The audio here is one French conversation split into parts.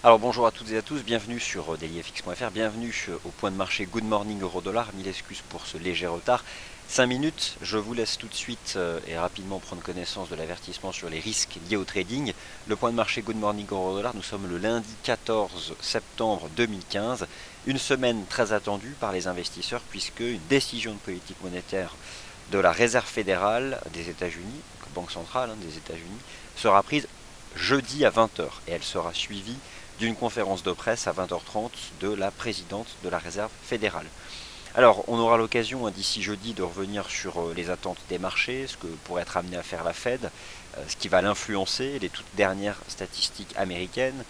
Alors bonjour à toutes et à tous, bienvenue sur dailyfx.fr, bienvenue au point de marché Good Morning Euro-Dollar, mille excuses pour ce léger retard. 5 minutes, je vous laisse tout de suite et rapidement prendre connaissance de l'avertissement sur les risques liés au trading. Le point de marché Good Morning Euro-Dollar, nous sommes le lundi 14 septembre 2015, une semaine très attendue par les investisseurs puisque une décision de politique monétaire de la Réserve fédérale des États-Unis, banque centrale des États-Unis, sera prise jeudi à 20 h et elle sera suivie d'une conférence de presse à 20 h 30 de la présidente de la Réserve fédérale. Alors, on aura l'occasion d'ici jeudi de revenir sur les attentes des marchés, ce que pourrait être amené à faire la Fed, ce qui va l'influencer, les toutes dernières statistiques américaines,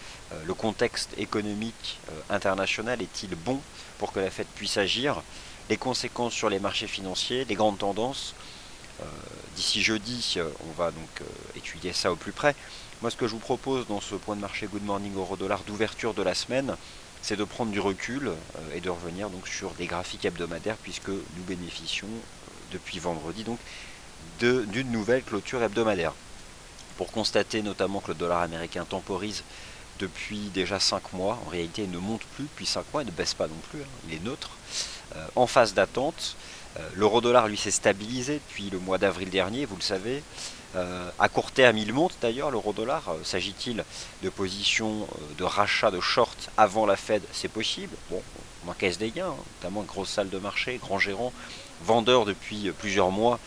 le contexte économique international est-il bon pour que la Fed puisse agir, les conséquences sur les marchés financiers, les grandes tendances. D'ici jeudi, on va donc étudier ça au plus près. Moi, ce que je vous propose dans ce point de marché Good Morning Euro-Dollar d'ouverture de la semaine, c'est de prendre du recul et de revenir donc sur des graphiques hebdomadaires puisque nous bénéficions depuis vendredi donc d'une nouvelle clôture hebdomadaire. Pour constater notamment que le dollar américain temporise depuis déjà 5 mois, en réalité il ne monte plus depuis 5 mois, il ne baisse pas non plus, il est neutre, en phase d'attente. L'euro-dollar lui s'est stabilisé depuis le mois d'avril dernier, vous le savez. À court terme, il monte d'ailleurs l'euro-dollar. S'agit-il de positions de rachat de short avant la Fed? C'est possible. Bon, on encaisse des gains, notamment une grosse salle de marché, grand gérant, vendeur depuis plusieurs mois.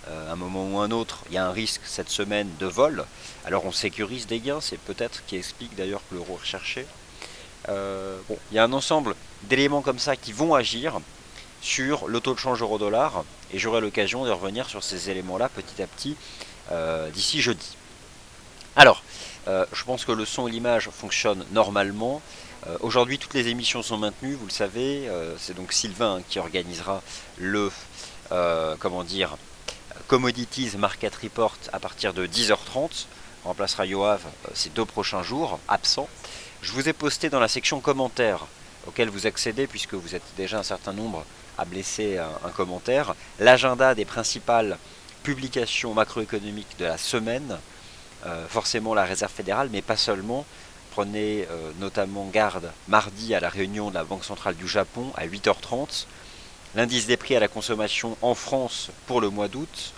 À un moment ou un autre, il y a un risque cette semaine de vol. Alors on sécurise des gains, c'est peut-être ce qui explique d'ailleurs que l'euro est recherché. Bon, il y a un ensemble d'éléments comme ça qui vont agir sur le taux de change euro-dollar et j'aurai l'occasion de revenir sur ces éléments-là petit à petit d'ici jeudi. Alors, je pense que le son et l'image fonctionnent normalement. Aujourd'hui, toutes les émissions sont maintenues, vous le savez. C'est donc Sylvain qui organisera le Commodities Market Report à partir de 10 h 30. On remplacera Yoav ces 2 prochains jours, absent. Je vous ai posté dans la section commentaires auquel vous accédez puisque vous êtes déjà un certain nombre à me laisser un commentaire, l'agenda des principales publications macroéconomiques de la semaine, forcément la Réserve fédérale, mais pas seulement. Prenez notamment garde mardi à la réunion de la Banque centrale du Japon à 8 h 30. L'indice des prix à la consommation en France pour le mois d'août,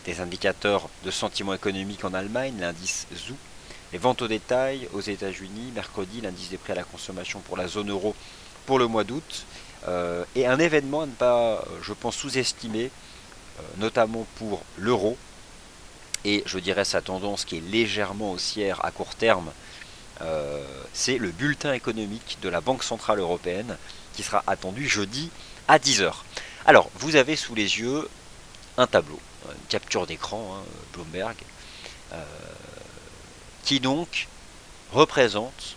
des indicateurs de sentiment économique en Allemagne, l'indice ZOO, les ventes au détail aux États-Unis, mercredi, l'indice des prix à la consommation pour la zone euro pour le mois d'août, et un événement à ne pas, je pense, sous-estimer, notamment pour l'euro, et je dirais sa tendance qui est légèrement haussière à court terme, c'est le bulletin économique de la Banque centrale européenne qui sera attendu jeudi à 10 h. Alors, vous avez sous les yeux un tableau, une capture d'écran, Bloomberg, qui donc représente,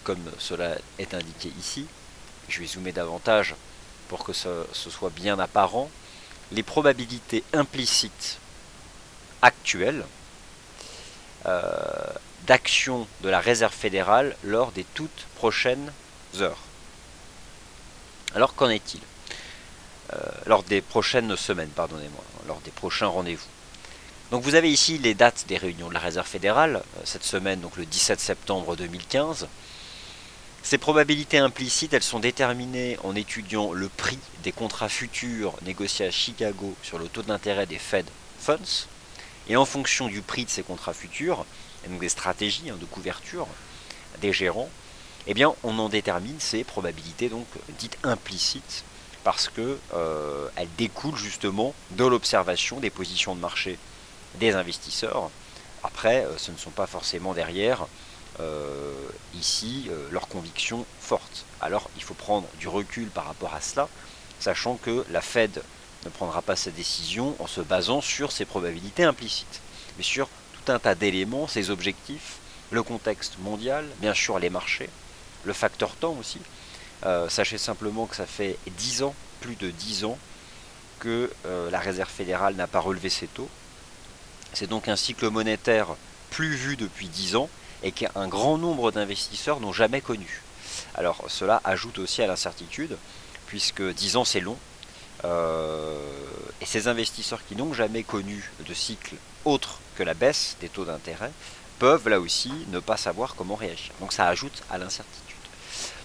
comme cela est indiqué ici, je vais zoomer davantage pour que ce soit bien apparent, les probabilités implicites actuelles d'action de la Réserve fédérale lors des toutes prochaines heures. Alors qu'en est-il lors des prochaines semaines, pardonnez-moi, lors des prochains rendez-vous. Donc vous avez ici les dates des réunions de la Réserve fédérale, cette semaine, donc le 17 septembre 2015. Ces probabilités implicites, elles sont déterminées en étudiant le prix des contrats futurs négociés à Chicago sur le taux d'intérêt des Fed Funds, et en fonction du prix de ces contrats futurs, et donc des stratégies de couverture des gérants, eh bien on en détermine ces probabilités donc dites implicites, parce que elles découlent justement de l'observation des positions de marché des investisseurs. Après, ce ne sont pas forcément derrière ici leurs convictions fortes. Alors il faut prendre du recul par rapport à cela, sachant que la Fed ne prendra pas sa décision en se basant sur ces probabilités implicites, mais sur tout un tas d'éléments, ses objectifs, le contexte mondial, bien sûr les marchés, le facteur temps aussi. Sachez simplement que ça fait 10 ans, plus de 10 ans, que la Réserve fédérale n'a pas relevé ses taux. C'est donc un cycle monétaire plus vu depuis 10 ans et qu'un grand nombre d'investisseurs n'ont jamais connu. Alors cela ajoute aussi à l'incertitude, puisque 10 ans c'est long, et ces investisseurs qui n'ont jamais connu de cycle autre que la baisse des taux d'intérêt peuvent là aussi ne pas savoir comment réagir. Donc ça ajoute à l'incertitude.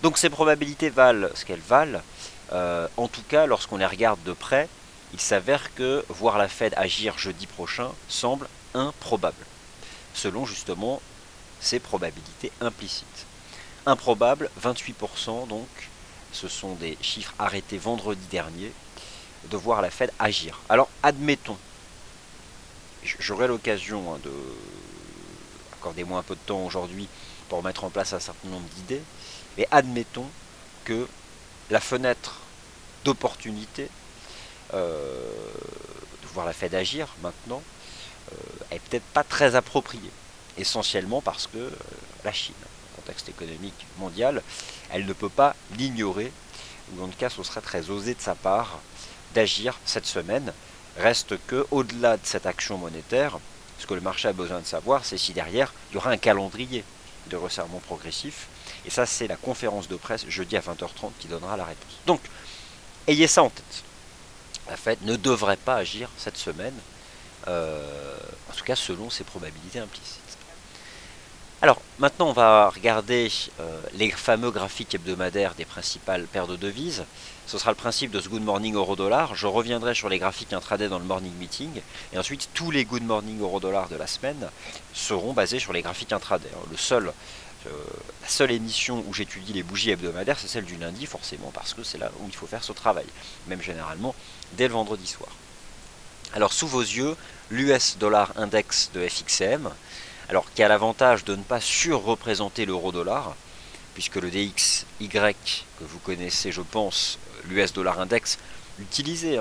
Donc ces probabilités valent ce qu'elles valent. En tout cas, lorsqu'on les regarde de près, il s'avère que voir la Fed agir jeudi prochain semble improbable, selon justement ces probabilités implicites. Improbable, 28% donc, ce sont des chiffres arrêtés vendredi dernier, de voir la Fed agir. Alors admettons, j'aurai l'occasion de... Accordez-moi un peu de temps aujourd'hui pour mettre en place un certain nombre d'idées, mais admettons que la fenêtre d'opportunité de voir la Fed agir maintenant est peut-être pas très appropriée. Essentiellement parce que la Chine, le contexte économique mondial, elle ne peut pas l'ignorer, ou en tout cas ce serait très osé de sa part d'agir cette semaine. Reste que, au-delà de cette action monétaire, ce que le marché a besoin de savoir, c'est si derrière il y aura un calendrier de resserrement progressif. Et ça, c'est la conférence de presse jeudi à 20h30 qui donnera la réponse. Donc, ayez ça en tête. La Fed ne devrait pas agir cette semaine, en tout cas selon ses probabilités implicites. Alors, maintenant on va regarder les fameux graphiques hebdomadaires des principales paires de devises. Ce sera le principe de ce Good Morning Euro-Dollar. Je reviendrai sur les graphiques intraday dans le Morning Meeting. Et ensuite, tous les Good Morning Euro-Dollar de la semaine seront basés sur les graphiques intraday. La seule émission où j'étudie les bougies hebdomadaires, c'est celle du lundi, forcément, parce que c'est là où il faut faire ce travail. Même généralement, dès le vendredi soir. Alors, sous vos yeux, l'US Dollar Index de FXCM, alors qui a l'avantage de ne pas surreprésenter l'euro-dollar, puisque le DXY, que vous connaissez, je pense, l'US Dollar Index, utilisé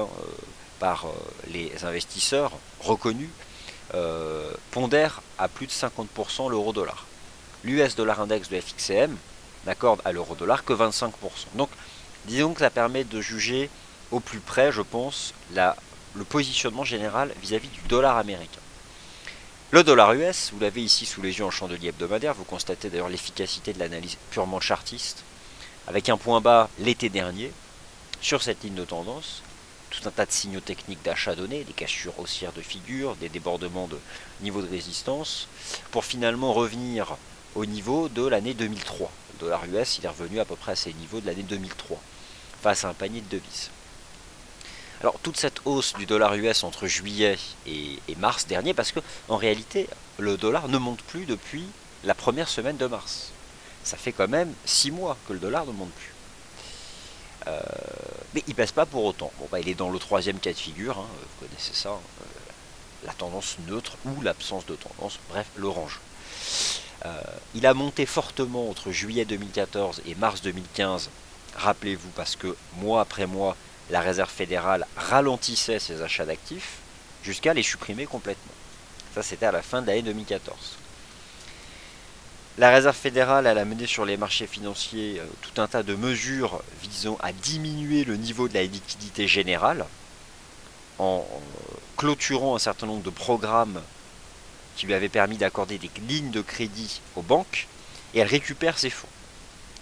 par les investisseurs reconnus, pondère à plus de 50% l'euro-dollar. L'US Dollar Index de FXCM n'accorde à l'euro-dollar que 25%. Donc, disons que ça permet de juger au plus près, je pense, le positionnement général vis-à-vis du dollar américain. Le dollar US, vous l'avez ici sous les yeux en chandelier hebdomadaire, vous constatez d'ailleurs l'efficacité de l'analyse purement chartiste, avec un point bas l'été dernier, sur cette ligne de tendance, tout un tas de signaux techniques d'achat donnés, des cassures haussières de figure, des débordements de niveau de résistance, pour finalement revenir au niveau de l'année 2003. Le dollar US, il est revenu à peu près à ces niveaux de l'année 2003, face à un panier de devises. Alors toute cette hausse du dollar US entre juillet et mars dernier, parce que en réalité le dollar ne monte plus depuis la première semaine de mars. Ça fait quand même 6 mois que le dollar ne monte plus. Mais il ne baisse pas pour autant. Bon, il est dans le troisième cas de figure, vous connaissez ça, la tendance neutre ou l'absence de tendance, bref, l'orange. Il a monté fortement entre juillet 2014 et mars 2015, rappelez-vous, parce que mois après mois, la Réserve fédérale ralentissait ses achats d'actifs jusqu'à les supprimer complètement. Ça, c'était à la fin de l'année 2014. La Réserve fédérale, elle a mené sur les marchés financiers tout un tas de mesures visant à diminuer le niveau de la liquidité générale en clôturant un certain nombre de programmes qui lui avaient permis d'accorder des lignes de crédit aux banques, et elle récupère ses fonds.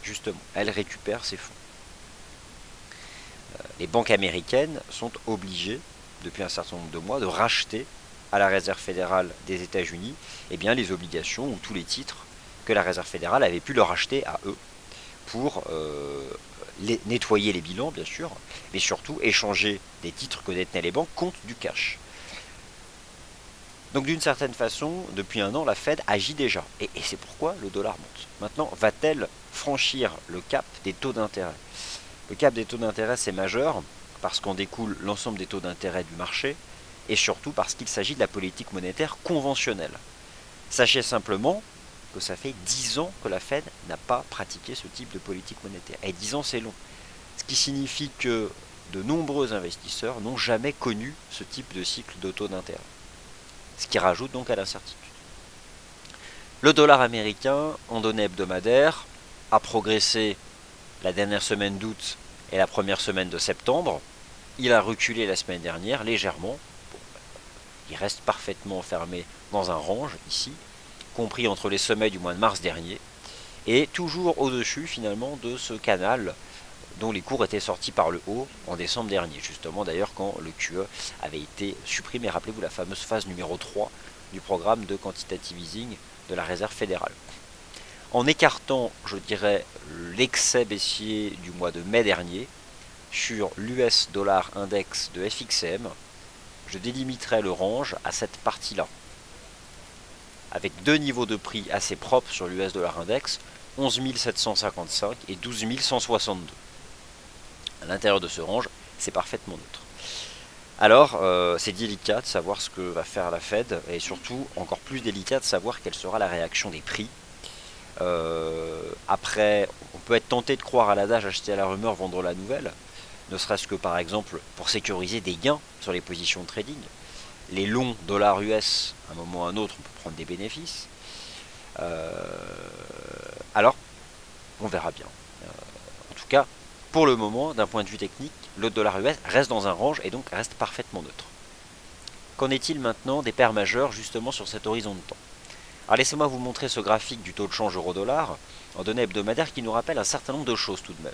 Justement, elle récupère ses fonds. Les banques américaines sont obligées, depuis un certain nombre de mois, de racheter à la Réserve fédérale des États-Unis les obligations ou tous les titres que la Réserve fédérale avait pu leur acheter à eux pour nettoyer les bilans, bien sûr, mais surtout échanger des titres que détenaient les banques contre du cash. Donc d'une certaine façon, depuis un an, la Fed agit déjà. Et c'est pourquoi le dollar monte. Maintenant, va-t-elle franchir le cap des taux d'intérêt ? Le cap des taux d'intérêt, c'est majeur, parce qu'en découle l'ensemble des taux d'intérêt du marché, et surtout parce qu'il s'agit de la politique monétaire conventionnelle. Sachez simplement que ça fait 10 ans que la Fed n'a pas pratiqué ce type de politique monétaire. Et 10 ans, c'est long. Ce qui signifie que de nombreux investisseurs n'ont jamais connu ce type de cycle de taux d'intérêt. Ce qui rajoute donc à l'incertitude. Le dollar américain, en données hebdomadaires, a progressé la dernière semaine d'août et la première semaine de septembre. Il a reculé la semaine dernière légèrement. Bon, il reste parfaitement enfermé dans un range ici, compris entre les sommets du mois de mars dernier, et toujours au-dessus finalement de ce canal dont les cours étaient sortis par le haut en décembre dernier, justement d'ailleurs quand le QE avait été supprimé. Rappelez-vous la fameuse phase numéro 3 du programme de quantitative easing de la Réserve fédérale. En écartant, je dirais, l'excès baissier du mois de mai dernier, sur l'US dollar index de FXCM, je délimiterai le range à cette partie-là, avec deux niveaux de prix assez propres sur l'US dollar index, 11 755 et 12 162. À l'intérieur de ce range, c'est parfaitement neutre. Alors, c'est délicat de savoir ce que va faire la Fed, et surtout, encore plus délicat de savoir quelle sera la réaction des prix. Après, on peut être tenté de croire à l'adage acheter à la rumeur, vendre la nouvelle, ne serait-ce que par exemple pour sécuriser des gains sur les positions de trading. Les longs dollars US, à un moment ou à un autre, on peut prendre des bénéfices. Alors, on verra bien. En tout cas, pour le moment, d'un point de vue technique, le dollar US reste dans un range et donc reste parfaitement neutre. Qu'en est-il maintenant des paires majeures justement sur cet horizon de temps? Alors laissez-moi vous montrer ce graphique du taux de change euro-dollar en données hebdomadaires qui nous rappelle un certain nombre de choses tout de même.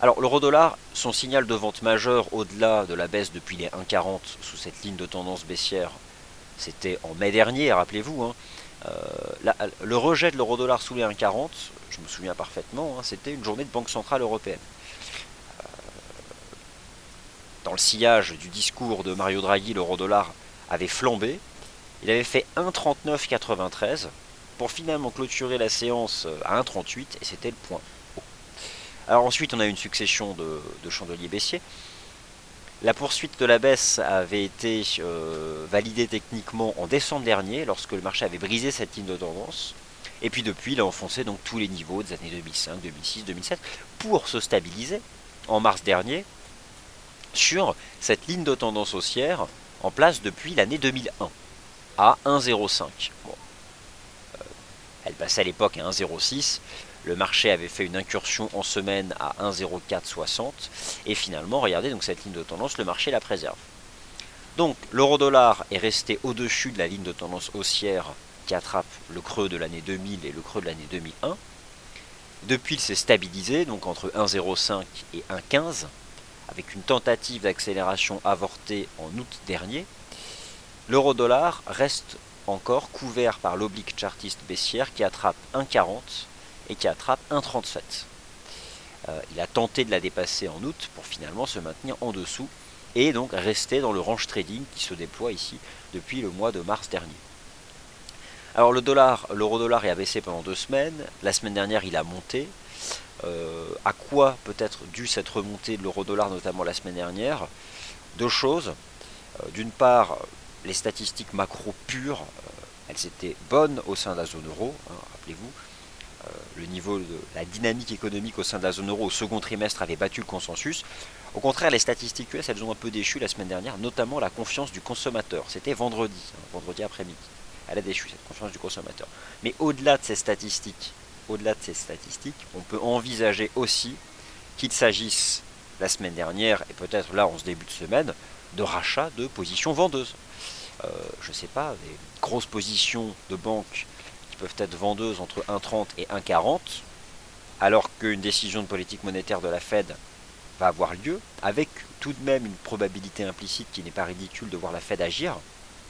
Alors l'euro-dollar, son signal de vente majeur au-delà de la baisse depuis les 1,40 sous cette ligne de tendance baissière, c'était en mai dernier, rappelez-vous. Le rejet de l'euro-dollar sous les 1,40, je me souviens parfaitement, c'était une journée de Banque Centrale Européenne. Dans le sillage du discours de Mario Draghi, l'euro-dollar avait flambé. Il avait fait 1,3993 pour finalement clôturer la séance à 1,38 et c'était le point haut. Alors ensuite on a eu une succession de chandeliers baissiers. La poursuite de la baisse avait été validée techniquement en décembre dernier lorsque le marché avait brisé cette ligne de tendance. Et puis depuis il a enfoncé donc tous les niveaux des années 2005, 2006, 2007 pour se stabiliser en mars dernier sur cette ligne de tendance haussière en place depuis l'année 2001 à 1,05. Bon. Elle passait à l'époque à 1,06. Le marché avait fait une incursion en semaine à 1,0460. Et finalement, regardez, donc cette ligne de tendance, le marché la préserve. Donc l'euro-dollar est resté au-dessus de la ligne de tendance haussière qui attrape le creux de l'année 2000 et le creux de l'année 2001. Depuis, il s'est stabilisé, donc entre 1,05 et 1,15, avec une tentative d'accélération avortée en août dernier. L'euro-dollar reste encore couvert par l'oblique chartiste baissière qui attrape 1,40 et qui attrape 1,37. Il a tenté de la dépasser en août pour finalement se maintenir en dessous et donc rester dans le range trading qui se déploie ici depuis le mois de mars dernier. Alors l'euro-dollar est abaissé pendant 2 semaines. La semaine dernière, il a monté. À quoi peut être due cette remontée de l'euro-dollar, notamment la semaine dernière? Deux choses. D'une part, les statistiques macro pures, elles étaient bonnes au sein de la zone euro. Rappelez-vous, le niveau de la dynamique économique au sein de la zone euro au second trimestre avait battu le consensus. Au contraire, les statistiques US, elles ont un peu déchu la semaine dernière, notamment la confiance du consommateur. C'était vendredi après-midi. Elle a déchu cette confiance du consommateur. Mais au-delà de ces statistiques, on peut envisager aussi qu'il s'agisse la semaine dernière et peut-être là en ce début de semaine de rachat de positions vendeuses. Je ne sais pas, des grosses positions de banques qui peuvent être vendeuses entre 1,30 et 1,40 alors qu'une décision de politique monétaire de la Fed va avoir lieu, avec tout de même une probabilité implicite qui n'est pas ridicule de voir la Fed agir,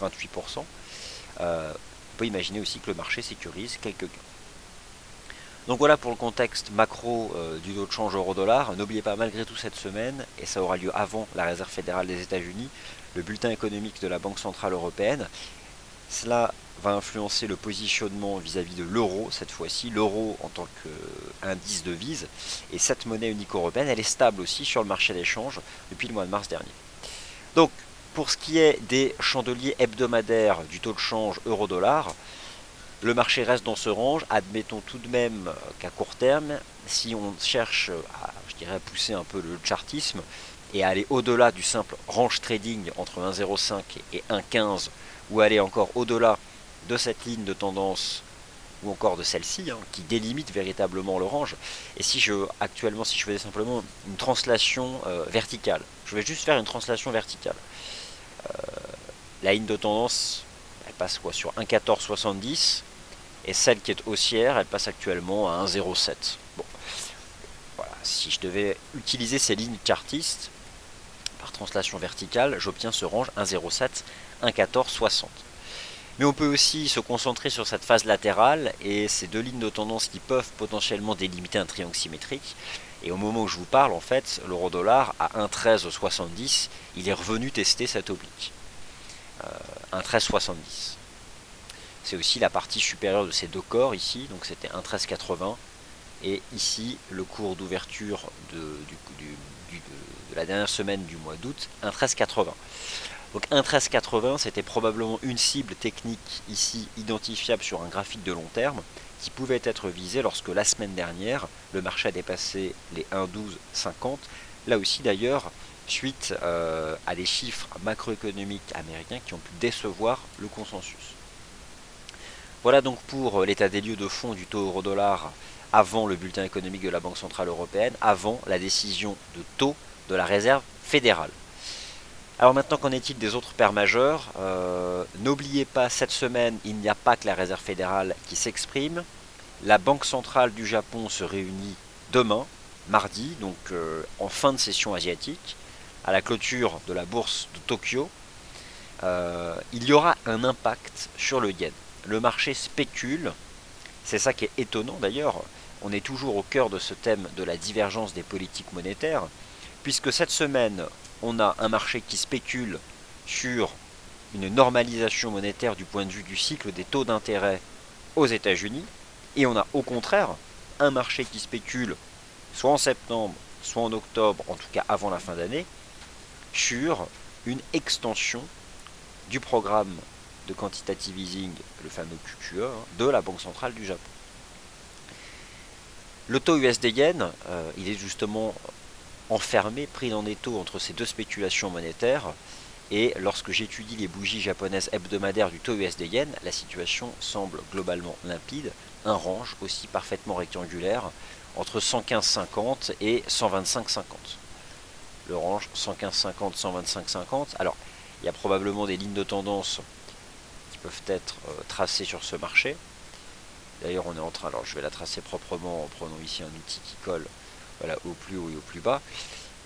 28%. On peut imaginer aussi que le marché sécurise quelques gains. Donc voilà pour le contexte macro du taux de change euro-dollar. N'oubliez pas malgré tout cette semaine, et ça aura lieu avant la Réserve fédérale des États-Unis, le bulletin économique de la Banque centrale européenne. Cela va influencer le positionnement vis-à-vis de l'euro cette fois-ci, l'euro en tant qu'indice de devise, et cette monnaie unique européenne, elle est stable aussi sur le marché d'échange depuis le mois de mars dernier. Donc, pour ce qui est des chandeliers hebdomadaires du taux de change euro-dollar, le marché reste dans ce range. Admettons tout de même qu'à court terme, si on cherche à, je dirais, pousser un peu le chartisme et à aller au-delà du simple range trading entre 1,05 et 1,15, ou aller encore au-delà de cette ligne de tendance ou encore de celle-ci, qui délimite véritablement le range. Et si je faisais simplement une translation verticale, je vais juste faire une translation verticale. La ligne de tendance, elle passe quoi sur 1,1470 et celle qui est haussière, elle passe actuellement à 1,07. Bon, voilà. Si je devais utiliser ces lignes chartistes par translation verticale, j'obtiens ce range 1,07, 1,1460. Mais on peut aussi se concentrer sur cette phase latérale et ces deux lignes de tendance qui peuvent potentiellement délimiter un triangle symétrique. Et au moment où je vous parle, en fait, l'euro-dollar à 1,1370, il est revenu tester cette oblique. 1,1370. C'est aussi la partie supérieure de ces deux corps ici, donc c'était 1,1380. Et ici, le cours d'ouverture de la dernière semaine du mois d'août, 1,1380. Donc 1,1380, c'était probablement une cible technique ici identifiable sur un graphique de long terme qui pouvait être visée lorsque la semaine dernière, le marché a dépassé les 1,1250. Là aussi d'ailleurs, suite à des chiffres macroéconomiques américains qui ont pu décevoir le consensus. Voilà donc pour l'état des lieux de fond du taux euro-dollar avant le bulletin économique de la Banque Centrale Européenne, avant la décision de taux de la Réserve fédérale. Alors maintenant, qu'en est-il des autres paires majeures? N'oubliez pas, cette semaine, il n'y a pas que la Réserve fédérale qui s'exprime. La Banque centrale du Japon se réunit demain, mardi, donc en fin de session asiatique, à la clôture de la bourse de Tokyo. Il y aura un impact sur le yen. Le marché spécule, c'est ça qui est étonnant d'ailleurs, on est toujours au cœur de ce thème de la divergence des politiques monétaires, puisque cette semaine, on a un marché qui spécule sur une normalisation monétaire du point de vue du cycle des taux d'intérêt aux États-Unis, et on a au contraire un marché qui spécule soit en septembre, soit en octobre, en tout cas avant la fin d'année, sur une extension du programme de quantitative easing, le fameux QQE, de la Banque centrale du Japon. Le taux USD-Yen, il est justement enfermé, pris dans des taux entre ces deux spéculations monétaires. Et lorsque j'étudie les bougies japonaises hebdomadaires du taux USD-Yen, la situation semble globalement limpide. Un range aussi parfaitement rectangulaire entre 115,50 et 125,50. Le range 115,50, 125,50. Alors, il y a probablement des lignes de tendance qui peuvent être tracées sur ce marché. D'ailleurs, on est en train, alors je vais la tracer proprement en prenant ici un outil qui colle, voilà, au plus haut et au plus bas.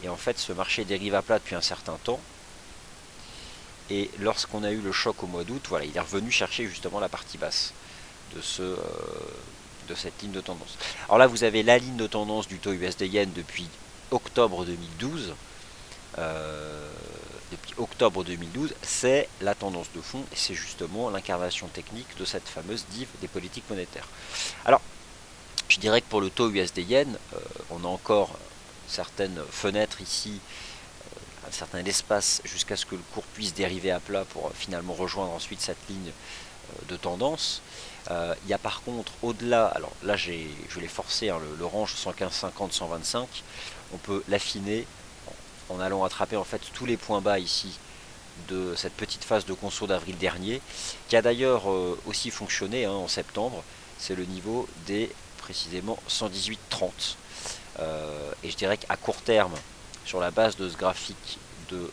Et en fait, ce marché dérive à plat depuis un certain temps. Et lorsqu'on a eu le choc au mois d'août, voilà, il est revenu chercher justement la partie basse de cette ligne de tendance. Alors là, vous avez la ligne de tendance du taux USD-Yen depuis octobre 2012. Depuis octobre 2012, c'est la tendance de fond et c'est justement l'incarnation technique de cette fameuse div des politiques monétaires. Alors, je dirais que pour le taux USD-Yen, on a encore certaines fenêtres ici, un certain espace jusqu'à ce que le cours puisse dériver à plat pour finalement rejoindre ensuite cette ligne de tendance. Il y a par contre au-delà, alors là je l'ai forcé, hein, le range 115,50-125, on peut l'affiner en allant attraper en fait tous les points bas ici de cette petite phase de conso d'avril dernier, qui a d'ailleurs aussi fonctionné en septembre. C'est le niveau des précisément 118,30. Et je dirais qu'à court terme, sur la base de ce graphique de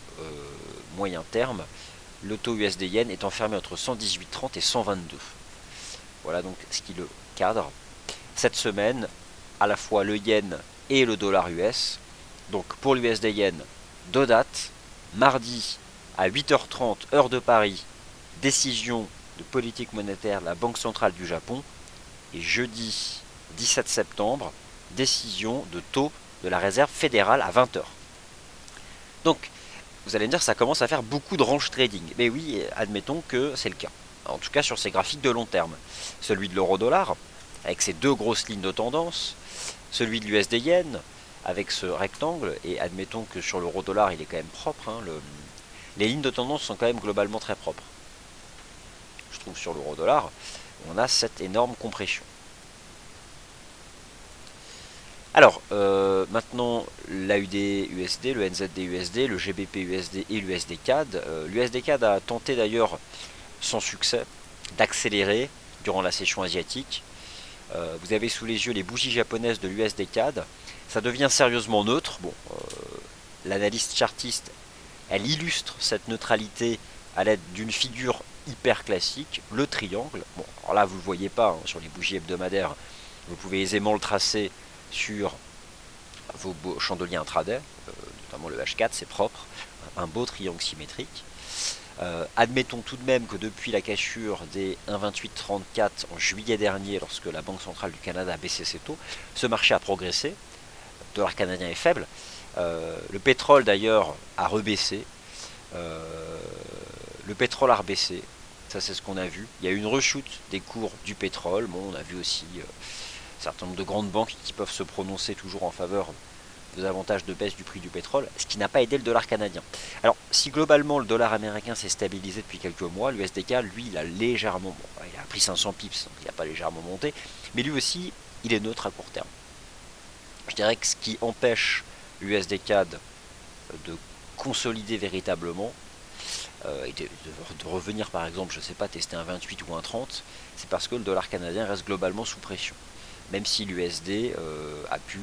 moyen terme, le taux USD-Yen est enfermé entre 118,30 et 122. Voilà donc ce qui le cadre. Cette semaine, à la fois le yen et le dollar US. Donc pour l'USD-Yen, deux dates. Mardi à 8h30 heure de Paris, décision de politique monétaire de la Banque centrale du Japon. Et jeudi 17 septembre, décision de taux de la Réserve fédérale à 20h. Donc, vous allez me dire, ça commence à faire beaucoup de range trading. Mais oui, admettons que c'est le cas. En tout cas, sur ces graphiques de long terme. Celui de l'euro-dollar, avec ses deux grosses lignes de tendance. Celui de l'USD-Yen, avec ce rectangle. Et admettons que sur l'euro-dollar, il est quand même propre. Les lignes de tendance sont quand même globalement très propres. Je trouve sur l'euro-dollar, on a cette énorme compression. Alors, maintenant, l'AUD-USD, le NZD-USD, le GBP-USD et l'USD-CAD. L'USD-CAD a tenté d'ailleurs, sans succès, d'accélérer durant la session asiatique. Vous avez sous les yeux les bougies japonaises de l'USD-CAD. Ça devient sérieusement neutre. Bon, l'analyste chartiste, elle illustre cette neutralité à l'aide d'une figure hyper classique, le triangle. Bon, alors là, vous ne le voyez pas sur les bougies hebdomadaires. Vous pouvez aisément le tracer sur vos chandeliers intraday, notamment le H4, c'est propre, un beau triangle symétrique. Admettons tout de même que depuis la cassure des 1,2834 en juillet dernier, lorsque la Banque centrale du Canada a baissé ses taux, ce marché a progressé. Le dollar canadien est faible. Le pétrole d'ailleurs a rebaissé. Le pétrole a rebaissé. Ça, c'est ce qu'on a vu. Il y a eu une rechute des cours du pétrole. Bon, on a vu aussi un certain nombre de grandes banques qui peuvent se prononcer toujours en faveur des avantages de baisse du prix du pétrole, ce qui n'a pas aidé le dollar canadien. Alors, si globalement le dollar américain s'est stabilisé depuis quelques mois, l'USDK, lui, il a légèrement, bon, il a pris 500 pips, donc il n'a pas légèrement monté, mais lui aussi, il est neutre à court terme. Je dirais que ce qui empêche l'USDCAD de consolider véritablement, et de revenir par exemple, je ne sais pas, tester un 28 ou un 30, c'est parce que le dollar canadien reste globalement sous pression. Même si l'USD a pu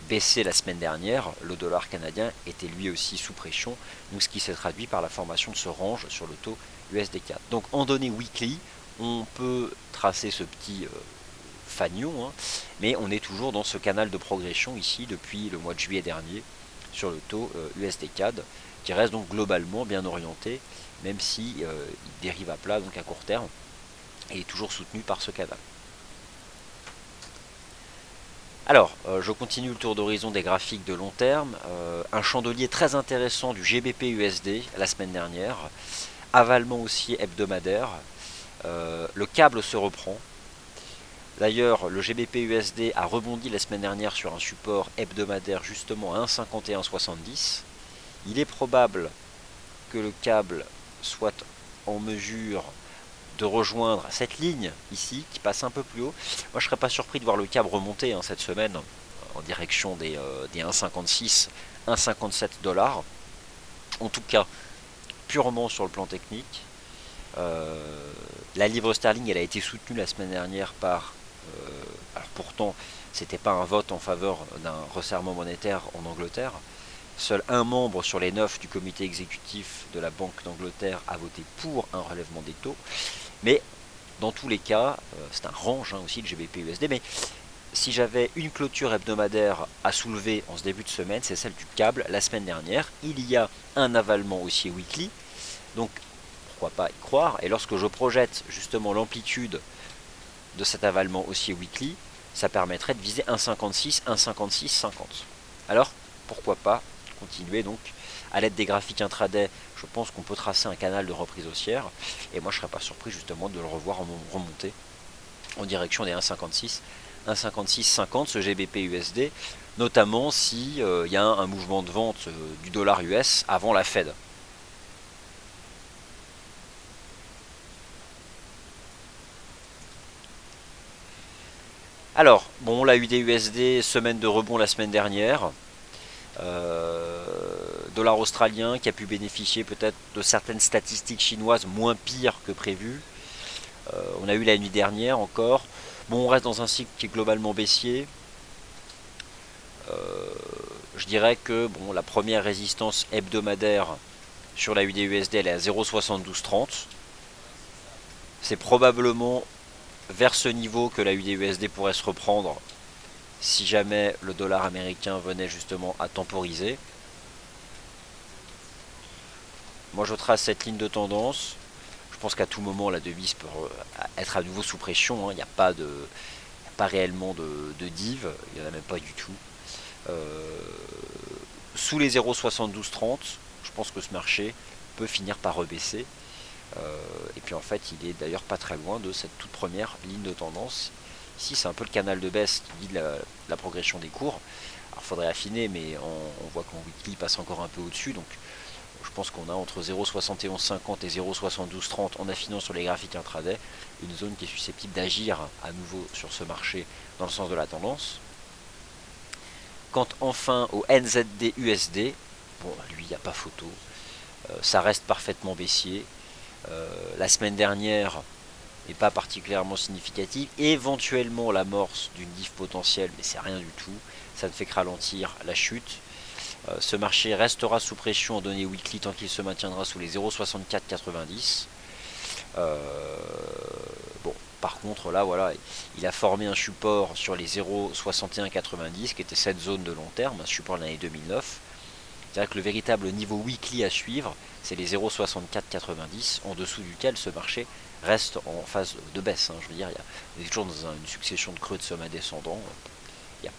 baisser la semaine dernière, le dollar canadien était lui aussi sous pression, donc ce qui s'est traduit par la formation de ce range sur le taux USD4. Donc en données weekly, on peut tracer ce petit fanion, hein, mais on est toujours dans ce canal de progression ici depuis le mois de juillet dernier sur le taux USD4, qui reste donc globalement bien orienté, même si il dérive à plat donc à court terme, et est toujours soutenu par ce canal. Alors, je continue le tour d'horizon des graphiques de long terme. Un chandelier très intéressant du GBP-USD la semaine dernière. Avalement haussier hebdomadaire. Le câble se reprend. D'ailleurs, le GBP-USD a rebondi la semaine dernière sur un support hebdomadaire justement à 1,5170. Il est probable que le câble soit en mesure de rejoindre cette ligne ici qui passe un peu plus haut. Moi je serais pas surpris de voir le câble remonter cette semaine en direction des 1,56, 1,57 $. En tout cas, purement sur le plan technique. La livre sterling elle a été soutenue la semaine dernière par... alors pourtant c'était pas un vote en faveur d'un resserrement monétaire en Angleterre. Seul un membre sur les 9 du comité exécutif de la Banque d'Angleterre a voté pour un relèvement des taux. Mais dans tous les cas, c'est un range aussi le GBP-USD, mais si j'avais une clôture hebdomadaire à soulever en ce début de semaine, c'est celle du câble la semaine dernière. Il y a un avalement haussier weekly, donc pourquoi pas y croire. Et lorsque je projette justement l'amplitude de cet avalement haussier weekly, ça permettrait de viser 1,56, 1,56, 50. Alors, pourquoi pas continuer donc à l'aide des graphiques intraday. Je pense qu'on peut tracer un canal de reprise haussière, et moi je ne serais pas surpris justement de le revoir en remontée en direction des 1,56, 1,56,50 ce GBP USD, notamment si y a un mouvement de vente du dollar US avant la Fed. Alors, bon, la UD-USD, semaine de rebond la semaine dernière. Dollar australien qui a pu bénéficier peut-être de certaines statistiques chinoises moins pires que prévu. On a eu la nuit dernière encore. Bon, on reste dans un cycle qui est globalement baissier. Je dirais que bon, la première résistance hebdomadaire sur la UD-USD elle est à 0,7230. C'est probablement vers ce niveau que la UD-USD pourrait se reprendre si jamais le dollar américain venait justement à temporiser. Moi je trace cette ligne de tendance. Je pense qu'à tout moment la devise peut être à nouveau sous pression. Il n'y a pas réellement de div, il n'y en a même pas du tout. Sous les 0,7230, je pense que ce marché peut finir par rebaisser. Et puis en fait il est d'ailleurs pas très loin de cette toute première ligne de tendance. Ici c'est un peu le canal de baisse qui guide la progression des cours. Alors il faudrait affiner, mais on voit qu'en weekly il passe encore un peu au-dessus, donc je pense qu'on a entre 0,7150 et 0,7230 en affinant sur les graphiques intraday une zone qui est susceptible d'agir à nouveau sur ce marché dans le sens de la tendance. Quant enfin au NZD USD, bon lui il n'y a pas photo, ça reste parfaitement baissier. La semaine dernière n'est pas particulièrement significative, éventuellement l'amorce d'une diff potentielle, mais c'est rien du tout, ça ne fait que ralentir la chute. Ce marché restera sous pression en données weekly tant qu'il se maintiendra sous les 0,6490. Bon, par contre là voilà, il a formé un support sur les 0,6190 qui était cette zone de long terme, un support de l'année 2009, C'est-à-dire que le véritable niveau weekly à suivre, c'est les 0,6490, en dessous duquel ce marché reste en phase de baisse. Je veux dire, on est toujours dans une succession de creux de sommets descendants. Il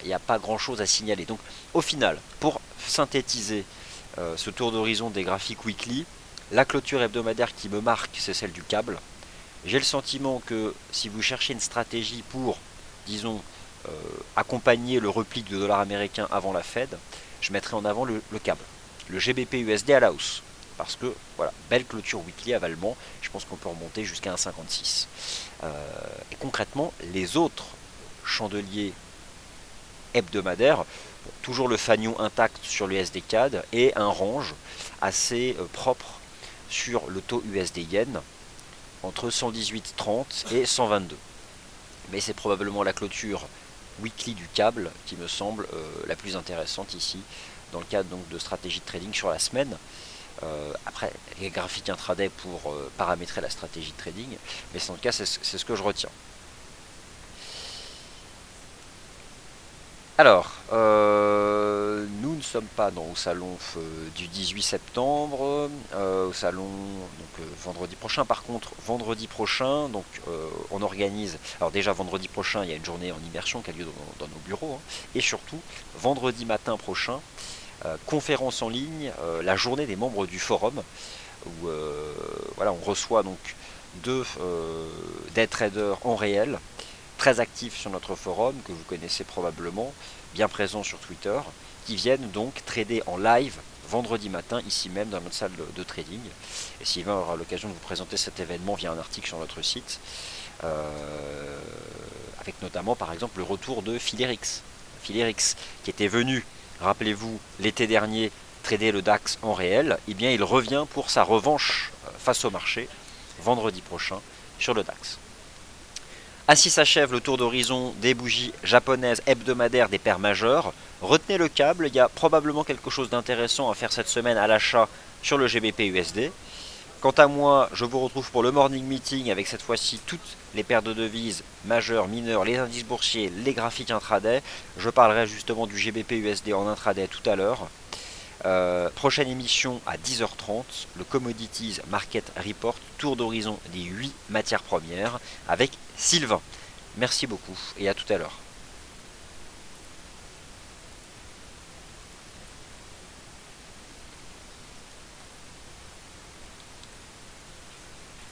n'y a pas grand-chose à signaler. Donc au final, pour synthétiser ce tour d'horizon des graphiques weekly, la clôture hebdomadaire qui me marque, c'est celle du câble. J'ai le sentiment que si vous cherchez une stratégie pour, disons, accompagner le repli du dollar américain avant la Fed, je mettrai en avant le câble, le GBP USD à la hausse. Parce que, voilà, belle clôture weekly avalement, je pense qu'on peut remonter jusqu'à 1,56. Et concrètement, les autres chandeliers hebdomadaires, toujours le fanion intact sur l'USD CAD et un range assez propre sur le taux USD Yen, entre 118,30 et 122. Mais c'est probablement la clôture weekly du câble qui me semble la plus intéressante ici, dans le cadre donc de stratégie de trading sur la semaine. Après, les graphiques intraday pour paramétrer la stratégie de trading, mais en tout cas, c'est ce que je retiens. Alors, nous ne sommes pas au salon du 18 septembre, au salon vendredi prochain. Par contre, vendredi prochain, on organise. Alors déjà vendredi prochain, il y a une journée en immersion qui a lieu dans nos bureaux, et surtout vendredi matin prochain, conférence en ligne, la journée des membres du forum, où voilà, on reçoit donc deux day traders en réel, très actifs sur notre forum, que vous connaissez probablement, bien présents sur Twitter, qui viennent donc trader en live vendredi matin, ici même dans notre salle de trading. Et Sylvain aura l'occasion de vous présenter cet événement via un article sur notre site, avec notamment par exemple le retour de Philerix, qui était venu, rappelez-vous, l'été dernier, trader le DAX en réel. Et bien il revient pour sa revanche face au marché, vendredi prochain, sur le DAX. Ainsi s'achève le tour d'horizon des bougies japonaises hebdomadaires des paires majeures. Retenez le câble, il y a probablement quelque chose d'intéressant à faire cette semaine à l'achat sur le GBP USD. Quant à moi, je vous retrouve pour le morning meeting avec cette fois-ci toutes les paires de devises majeures, mineures, les indices boursiers, les graphiques intraday. Je parlerai justement du GBP USD en intraday tout à l'heure. Prochaine émission à 10h30, le Commodities Market Report, tour d'horizon des 8 matières premières avec Sylvain. Merci beaucoup et à tout à l'heure.